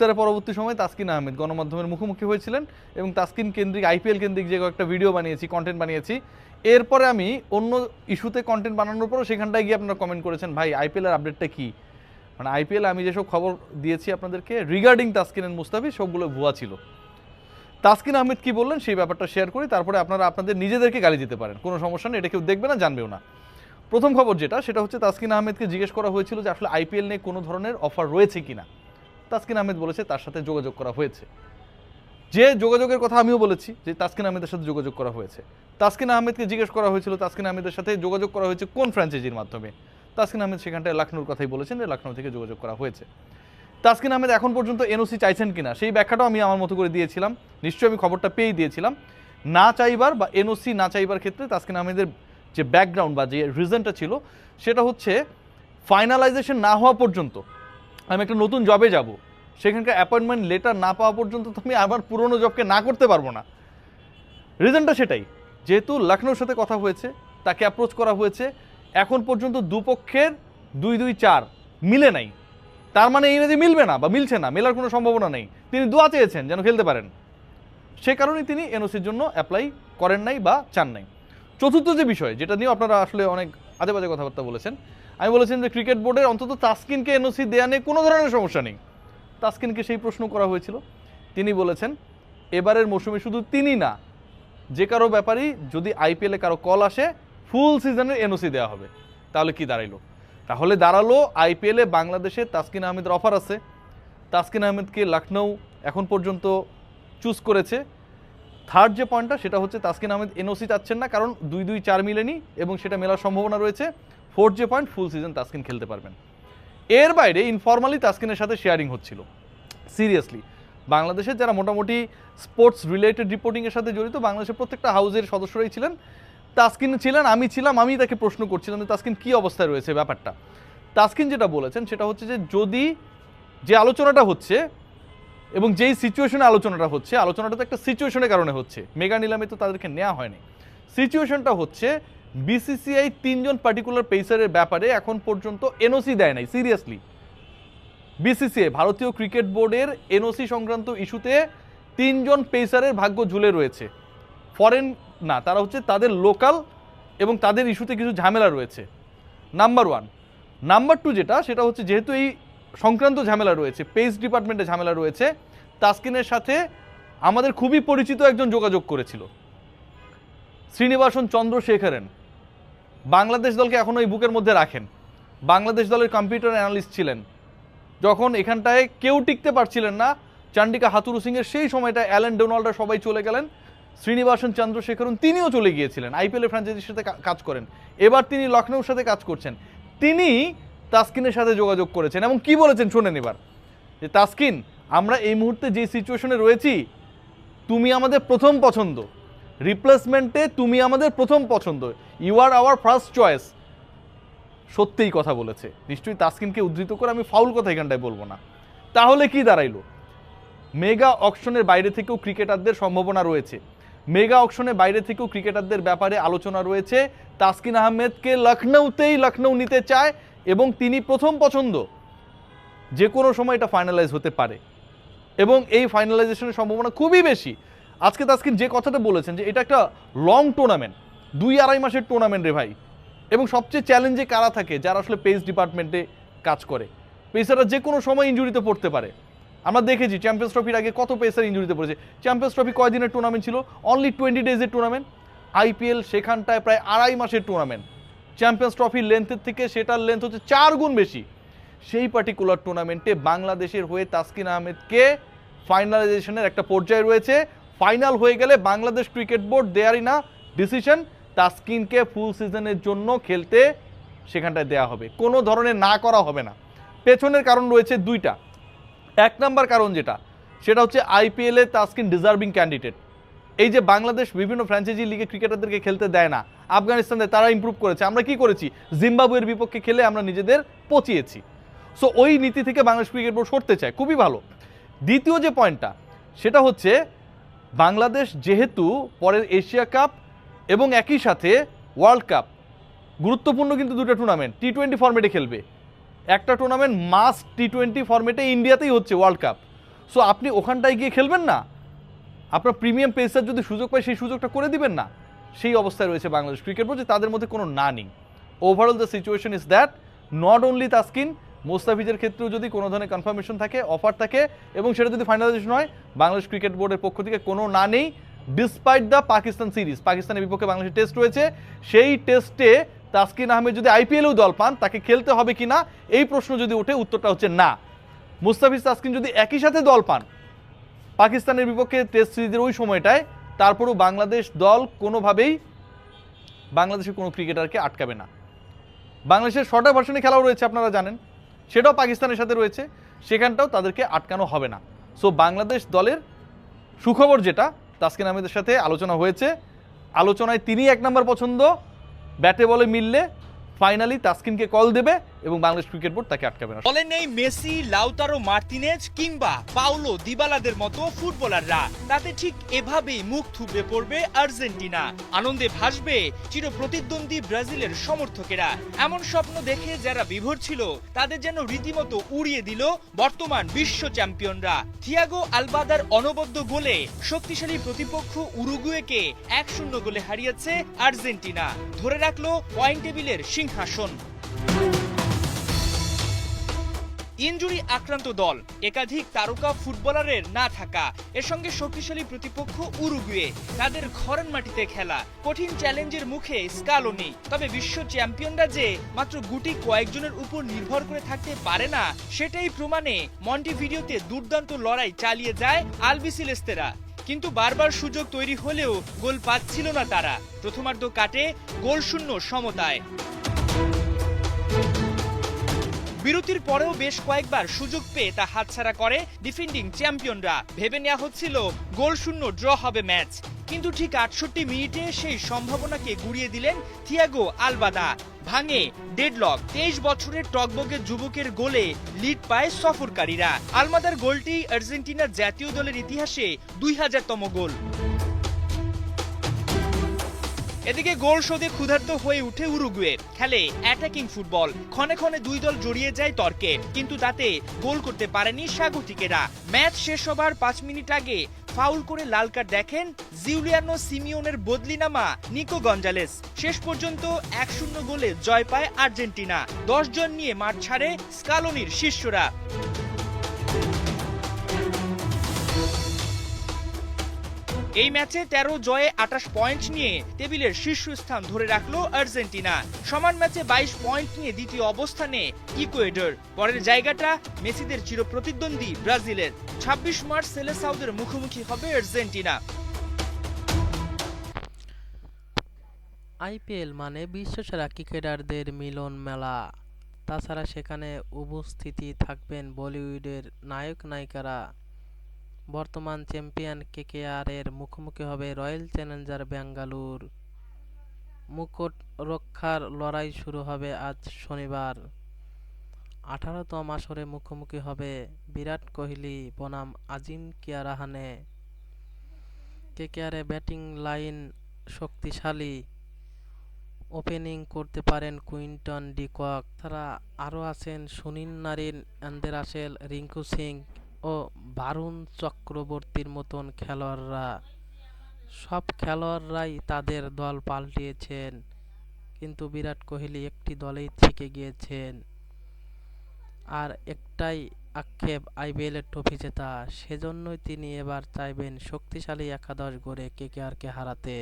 ইফতারের পরবর্তী সময় তাসকিন আহমেদ গণমাধ্যমের মুখোমুখি হয়েছিলেন এবং তাসকিন কেন্দ্রিক আইপিএল কেন্দ্রিক যে একটা ভিডিও বানিয়েছি, কন্টেন্ট বানিয়েছি। এরপরে আমি অন্য ইস্যুতে কন্টেন্ট বানানোর পরও সেখানটায় গিয়ে আপনারা কমেন্ট করেছেন, ভাই আইপিএলের আপডেটটা কী? মানে আইপিএল আমি যেসব খবর দিয়েছি আপনাদেরকে রিগার্ডিং তাসকিন এন্ড মুস্তাফিজ সবগুলো ভুয়া ছিল। তাসকিন আহমেদ কি বললেন সেই ব্যাপারটা শেয়ার করি, তারপরে আপনারা আপনাদের নিজেদেরকে গালি দিতে পারেন, কোনো সমস্যা নেই, এটা কেউ দেখবে না, জানবেও না। প্রথম খবর যেটা, সেটা হচ্ছে তাসকিন আহমেদকে জিজ্ঞেস করা হয়েছিল যে আসলে আইপিএল নিয়ে কোনো ধরনের অফার রয়েছে কিনা। তাসকিন আহমেদ বলেছে তার সাথে যোগাযোগ করা হয়েছে। যে যোগাযোগের কথা আমিও বলেছি যে তাসকিন আহমেদের সাথে যোগাযোগ করা হয়েছে। তাসকিন আহমেদকে জিজ্ঞেস করা হয়েছিল তাসকিন আহমেদের সাথে যোগাযোগ করা হয়েছে কোন ফ্র্যাঞ্চাইজির মাধ্যমে। তাসকিন আহমেদ সেখানটায় লখনৌর কথাই বলেছেন যে লখনৌ থেকে যোগাযোগ করা হয়েছে। তাসকিন আহমেদ এখন পর্যন্ত এনওসি চাইছেন কিনা সেই ব্যাখ্যাটাও আমি আমার মতো করে দিয়েছিলাম, নিশ্চয়ই আমি খবরটা পেয়েই দিয়েছিলাম। না চাইবার বা এনওসি না চাইবার ক্ষেত্রে তাসকিন আহমেদের যে ব্যাকগ্রাউন্ড বা যে রিজনটা ছিল সেটা হচ্ছে ফাইনালাইজেশন না হওয়া পর্যন্ত আমি একটা নতুন জবে যাব, সেখানকার অ্যাপয়েন্টমেন্ট লেটার না পাওয়া পর্যন্ত তো আমি আমার পুরনো জবকে না করতে পারবো না। রিজনটা সেটাই, যেহেতু লখনৌর সাথে কথা হয়েছে, তাকে অ্যাপ্রোচ করা হয়েছে, এখন পর্যন্ত দুপক্ষের 2-2-4 মিলে নাই। তার মানে এই না যে মিলবে না বা মিলছে না, মেলার কোনো সম্ভাবনা নেই। তিনি দোয়া চেয়েছেন যেন খেলতে পারেন, সে কারণেই তিনি এনওসির জন্য অ্যাপ্লাই করেন নাই বা চান নাই। চতুর্থ যে বিষয়, যেটা নিয়ে আপনারা আসলে অনেক আজে বাজে কথাবার্তা বলেছেন, আমি বলেছেন যে ক্রিকেট বোর্ডের অন্তত তাসকিনকে এনওসি দেয়া নিয়ে কোনো ধরনের সমস্যা নেই। তাসকিনকে সেই প্রশ্ন করা হয়েছিল, তিনি বলেছেন এবারের মৌসুমে শুধু তিনি না, যে কারো ব্যাপারই যদি আইপিএলে কারো কল আসে ফুল সিজনের এনওসি দেওয়া হবে। তাহলে কি দাঁড়াইলো? তাহলে দাঁড়ালো আইপিএলে বাংলাদেশে তাসকিন আহমেদের অফার আছে। তাসকিন আহমেদকে লখনৌ এখন পর্যন্ত চুজ করেছে। থার্ড যে পয়েন্টটা সেটা হচ্ছে তাসকিন আহমেদ এনওসি চাচ্ছেন না, কারণ 2-2-4 মিলেনি এবং সেটা মেলার সম্ভাবনা রয়েছে। ফোর্থ যে পয়েন্ট, ফুল সিজন তাসকিন খেলতে পারবেন। এর বাইরে ইনফরমালি তাসকিনের সাথে শেয়ারিং হচ্ছিল। সিরিয়াসলি বাংলাদেশের যারা মোটামুটি স্পোর্টস রিলেটেড রিপোর্টিংয়ের সাথে জড়িত, বাংলাদেশের প্রত্যেকটা হাউজের সদস্যরাই ছিলেন, তাসকিন ছিলেন, আমি ছিলাম, আমি তাকে প্রশ্ন করছিলাম যে তাসকিন কী অবস্থায় রয়েছে ব্যাপারটা। তাসকিন যেটা বলেছেন সেটা হচ্ছে যে যদি যে আলোচনাটা হচ্ছে এবং যেই সিচুয়েশনে আলোচনাটা হচ্ছে, আলোচনাটা তো একটা সিচুয়েশনের কারণে হচ্ছে, মেগা নিলামে তো তাদেরকে নেওয়া হয়নি। সিচুয়েশনটা হচ্ছে বিসিসিআই 3 জন পার্টিকুলার পেসারের ব্যাপারে এখন পর্যন্ত এনওসি দেয় নাই। সিরিয়াসলি বিসিসিআই ভারতীয় ক্রিকেট বোর্ডের এনওসি সংক্রান্ত ইস্যুতে 3 জন পেসারের ভাগ্য ঝুলে রয়েছে। ফরেন না, তারা হচ্ছে তাদের লোকাল এবং তাদের ইস্যুতে কিছু ঝামেলা রয়েছে, নাম্বার 1। নাম্বার 2 যেটা, সেটা হচ্ছে যেহেতু এই সংক্রান্ত ঝামেলা রয়েছে, পেস ডিপার্টমেন্টে ঝামেলা রয়েছে, তাসকিনের সাথে আমাদের খুবই পরিচিত একজন যোগাযোগ করেছিল, শ্রীনিবাসন চন্দ্রশেখরন। বাংলাদেশ দলকে এখনো এই বুকের মধ্যে রাখেন, বাংলাদেশ দলের কম্পিউটার অ্যানালিস্ট ছিলেন। যখন এখানটায় কেউ টিকতে পারছিলেন না, চান্ডিকা হাথুরু সিংয়ের সেই সময়টা অ্যালেন ডোনাল্ডরা সবাই চলে গেলেন, শ্রীনিবাসন চন্দ্রশেখরন তিনিও চলে গিয়েছিলেন, আইপিএল ফ্র্যাঞ্চাইজির সাথে কাজ করেন। এবার তিনি লখনৌর সাথে কাজ করছেন। তিনি তাসকিনের সাথে যোগাযোগ করেছেন এবং কি বলেছেন শোনেন এবার, যে তাসকিন, আমরা এই মুহূর্তে যে সিচুয়েশনে রয়েছি, তুমি আমাদের প্রথম পছন্দ, রিপ্লেসমেন্টে তুমি আমাদের প্রথম পছন্দ, you are our first choice. সত্যিই কথা বলেছে, নিশ্চয়ই তাসকিনকে উদ্ধৃত করে আমি ফাউল কথা এখানটায় বলবো না। তাহলে কি দাঁড়াইলো? মেগা অকশনের বাইরে থেকেও ক্রিকেটারদের সম্ভাবনা রয়েছে, মেগা অকশনের বাইরে থেকেও ক্রিকেটারদের ব্যাপারে আলোচনা রয়েছে। তাসকিন আহমেদকে লখনৌ নিতে চায় এবং তিনি প্রথম পছন্দ। যে কোনো সময় এটা ফাইনালাইজ হতে পারে এবং এই ফাইনালাইজেশনের সম্ভাবনা খুবই বেশি। আজকে তাসকিন যে কথাটা বলেছেন যে এটা একটা লং টুর্নামেন্ট, 2-2.5 মাসের টুর্নামেন্ট রে ভাই, এবং সবচেয়ে চ্যালেঞ্জে কারা থাকে? যারা আসলে পেস ডিপার্টমেন্টে কাজ করে। পেসাররা যে কোনো সময় ইনজুরিতে পড়তে পারে। আমরা দেখেছি চ্যাম্পিয়ন্স ট্রফির আগে কত পেসার ইনজুরিতে পড়েছে। চ্যাম্পিয়ন্স ট্রফি কয়দিনের টুর্নামেন্ট ছিল? অনলি 20 ডেজের টুর্নামেন্ট। আইপিএল সেখানটায় প্রায় 2.5 মাসের টুর্নামেন্ট। চ্যাম্পিয়ন্স ট্রফির লেন্থের থেকে সেটার লেন্থ হচ্ছে 4 গুণ বেশি। সেই পার্টিকুলার টুর্নামেন্টে বাংলাদেশের হয়ে তাসকিন আহমেদকে ফাইনালাইজেশনের একটা পর্যায়ে রয়েছে। ফাইনাল হয়ে গেলে বাংলাদেশ ক্রিকেট বোর্ড দেয়ারই না ডিসিশন, তাসকিনকে ফুল সিজনের জন্য খেলতে সেখানটায় দেয়া হবে, কোনো ধরনের না করা হবে না। পেছনের কারণ রয়েছে 2টা। 1 নাম্বার কারণ যেটা, সেটা হচ্ছে আইপিএলে তাসকিন ডিজার্ভিং ক্যান্ডিডেট। এই যে বাংলাদেশ বিভিন্ন ফ্র্যাঞ্চাইজি লিগে ক্রিকেটারদেরকে খেলতে দেয় না, আফগানিস্তানে তারা ইমপ্রুভ করেছে, আমরা কি করেছি? জিম্বাবুয়ের বিপক্ষে খেলে আমরা নিজেদের পচিয়েছি। সো ওই নীতি থেকে বাংলাদেশ ক্রিকেট বোর্ড সরতে চায়, খুবই ভালো। দ্বিতীয় যে পয়েন্টটা, সেটা হচ্ছে বাংলাদেশ যেহেতু পরের এশিয়া কাপ এবং একই সাথে ওয়ার্ল্ড কাপ, গুরুত্বপূর্ণ কিন্তু 2টা টুর্নামেন্ট টি20 ফরম্যাটে খেলবে। একটা টুর্নামেন্ট মাস্ট টি20 ফরম্যাটে ইন্ডিয়াতেই হচ্ছে, ওয়ার্ল্ড কাপ। সো আপনি ওখানটায় গিয়ে খেলবেন না? আপনার প্রিমিয়াম পেসার যদি সুযোগ পায় সেই সুযোগটা করে দিবেন না? সেই অবস্থায় রয়েছে বাংলাদেশ ক্রিকেট বোর্ড যে তাদের মধ্যে কোনো না নেই। Overall the situation is that not only Taskin, মোস্তাফিজের ক্ষেত্রেও যদি কোনো ধরনের কনফার্মেশন থাকে, অফার থাকে এবং সেটা যদি ফাইনালাইজেশন হয়, বাংলাদেশ ক্রিকেট বোর্ডের পক্ষ থেকে কোনো না নেই। ডিসপাইট দ্য পাকিস্তান সিরিজ, পাকিস্তানের বিপক্ষে বাংলাদেশের টেস্ট রয়েছে, সেই টেস্টে তাসকিন আহমেদ যদি আইপিএলেও দল পান তাকে খেলতে হবে কিনা এই প্রশ্ন যদি ওঠে, উত্তরটা হচ্ছে না। মুস্তাফিজ তাসকিন যদি একই সাথে দল পান পাকিস্তানের বিপক্ষে টেস্ট সিরিজের ওই সময়টায়, তারপরও বাংলাদেশ দল কোনোভাবেই বাংলাদেশের কোনো ক্রিকেটারকে আটকাবে না। বাংলাদেশের শর্টার ভার্সনে খেলাও রয়েছে, আপনারা জানেন, সেটাও পাকিস্তানের সাথে রয়েছে, সেখানটাও তাদেরকে আটকানো হবে না। সো বাংলাদেশ দলের সুখবর যেটা, তাসকিন আহমেদের সাথে আলোচনা হয়েছে, আলোচনায় তিনি 1 নম্বর পছন্দ, ব্যাটে বলে মিললে ফাইনালি তাসকিনকে কল দেবে এবং বাংলাদেশ ক্রিকেট বোর্ড তাকে আটকাবে না। বলেন নেই মেসি, লাউতারো মার্টিনেজ কিংবা পাউলো দিবালাদের মতো ফুটবলাররা, তাতে ঠিক এভাবেই মুখ থুবড়ে পড়বে আর্জেন্টিনা। আনন্দে ভাসবে চিরপ্রতিদ্বন্দ্বী ব্রাজিলের সমর্থকেরা। এমন স্বপ্ন দেখে যারা বিভোর ছিল তাদের যেন রীতিমতো উড়িয়ে দিল বর্তমান বিশ্ব চ্যাম্পিয়নরা। থিয়াগো আলবাদার অনবদ্য গোলে শক্তিশালী প্রতিপক্ষ উরুগুয়েকে 1-0 গোলে হারিয়েছে আর্জেন্টিনা, ধরে রাখলো পয়েন্ট টেবিলের সিংহাসন। ইনজুরি আক্রান্ত দল, একাধিক তারকা ফুটবলারের না থাকা, এর সঙ্গে শক্তিশালী প্রতিপক্ষ উরুগুয়ে, তাদের ঘরের মাটিতে খেলা, কঠিন চ্যালেঞ্জের মুখে স্কালোনি। তবে বিশ্ব চ্যাম্পিয়নরা যে মাত্র গুটি কয়েকজনের উপর নির্ভর করে থাকতে পারে না, সেটাই প্রমাণে মন্টিভিডিওতে দুর্দান্ত লড়াই চালিয়ে যায় আলবিসেলেস্তেরা। কিন্তু বারবার সুযোগ তৈরি হলেও গোল পাচ্ছিল না তারা। প্রথমার্ধ কাটে গোলশূন্য সমতায়। বিরতির পরেও বেশ কয়েকবার সুযোগ পেয়ে তা হাতছাড়া করে ডিফেন্ডিং চ্যাম্পিয়নরা। ভেবে নেওয়া হচ্ছিল গোলশূন্য ড্র হবে ম্যাচ, কিন্তু ঠিক 68 মিনিটে সেই সম্ভাবনাকে গুড়িয়ে দিলেন থিয়াগো আলবাদা। ভাঙে ডেডলক, 23 বছরের টকবগে যুবকের গোলে লিড পায় সফরকারীরা। আলমাদার গোলটি আর্জেন্টিনার জাতীয় দলের ইতিহাসে 2000তম গোল। এদিকে গোল শোধে ক্ষুধার্ত হয়ে উঠে উরুগুয়ে, খেলে অ্যাটাকিং ফুটবল। ক্ষণে ক্ষণে দুই দল জড়িয়ে যায় তর্কে, কিন্তু তাতে গোল করতে পারেনি স্বাগতিকেরা। ম্যাচ শেষ হবার 5 মিনিট আগে ফাউল করে লাল কার্ড দেখেন জিউলিয়ানো সিমিওনের বদলি নামা নিকো গঞ্জালেস। শেষ পর্যন্ত 1-0 গোলে জয় পায় আর্জেন্টিনা। 10 জন নিয়ে মাঠ ছাড়ে স্কালোনির শিষ্যরা। এই ম্যাচে 13 জয়ে 28 পয়েন্ট নিয়ে টেবিলের শীর্ষস্থান ধরে রাখলো আর্জেন্টিনা। সমান ম্যাচে 22 পয়েন্ট নিয়ে দ্বিতীয় অবস্থানে ইকুয়েডর। পরের জায়গাটা মেসিদের চিরপ্রতিদ্বন্দ্বী ব্রাজিলের। 26 মার্চ সেলেসাউদের মুখোমুখি হবে আর্জেন্টিনা। আইপিএল মানে বিশ্বসেরা ক্রিকেটারদের মিলন মেলা। তাছাড়া সেখানে উপস্থিতি থাকবেন বলিউডের নায়ক নায়িকারা। বর্তমান চ্যাম্পিয়ন কেকেআর-এর মুখোমুখি হবে রয়্যাল চ্যালেঞ্জার ব্যাঙ্গালোর। মুকুট রক্ষার লড়াই শুরু হবে আজ শনিবার। 18তম আসরে মুখোমুখি হবে বিরাট কোহলি বনাম আজিঙ্কিয়া রাহানে। কেকেআর-এ ব্যাটিং লাইন শক্তিশালী, ওপেনিং করতে পারেন কুইন্টন ডি কক। তারা আরও আছেন সুনীল নারিন, অ্যান্ডে রাসেল, রিঙ্কু সিং ও বারুণ চক্রবর্তীর মতন খেলোয়াড়রা। সব খেলোয়াড়রাই তাদের দল পাল্টিয়েছেন, কিন্তু বিরাট কোহলি একটি দলেই থেকে গিয়েছেন। আর একটাই আক্ষেপ আইপিএলের ট্রফি জেতা, সেজন্যই তিনি এবার চাইবেন শক্তিশালী একাদশ গড়ে কেকেআরকে হারাতে।